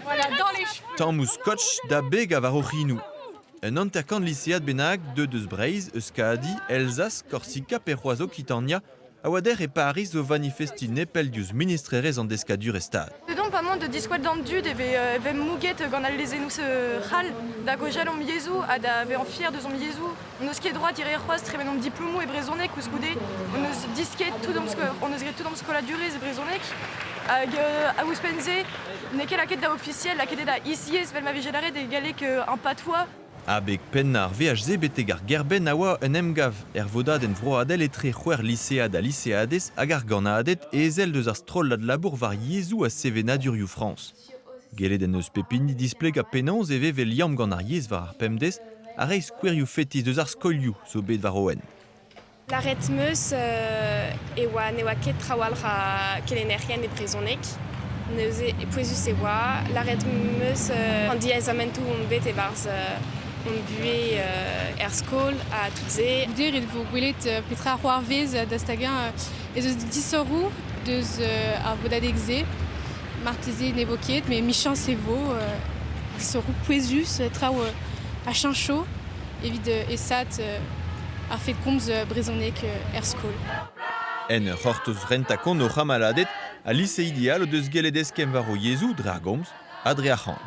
Voilà, dans les cheveux. Tammuz Scotch da beg a varoc'hinou. Un anterkant lycéat bennak deus Breiz, Euskadi, Elzas, Corsica, Perroaz Occitania, a wader e Paris o manifestine pel diouz ministrerez an deskadur estad. Donc pas moins de disqual dans dud ve mouget gant al lezenous hal da gojal om yezou a da ve en fier de zom yezou on eus ket droit dire c'hoaz tremen om diplomou e brezonek ouzkoude on eus disket tout dom skoladurez e brezonek hag a ouzpenze ne ket laket da officiel laket da isiez vel ma vegelare de galek un patois. Abeg pennar VHZ beteg ar gerben awa un emgav vodad en vroadel etre c'hwer lycéad a lycéades hag ar ganadet e ezel deus ar strollad labour var yezou a sevenadurioù France. Gelet en eus pepini displeg a penanz e ve liam gant ar yez var ar pemdez a reiz skouerioù fetis deus ar skolioù zo bet var oen. L'arrêt meus e oa ket trawalc'h kelennerien e brezonek. Neuze e poezus e oa. L'arrêt meus an diez amentou on bet e varz on bue skol a tutze. Dir il vo gwelet petra c'hoar vez da stagin ez eus disorou deus ar vodadegze marteze ne vo ket, mais michans e vo disorou poezus traoù a chincho evit esat ar fet komz brezonek skol. En c'hortoz rentakon o c'hamaladet a lycée ideal o deus geledeskem var o yezou dre ar gomz a dre ar c'hant.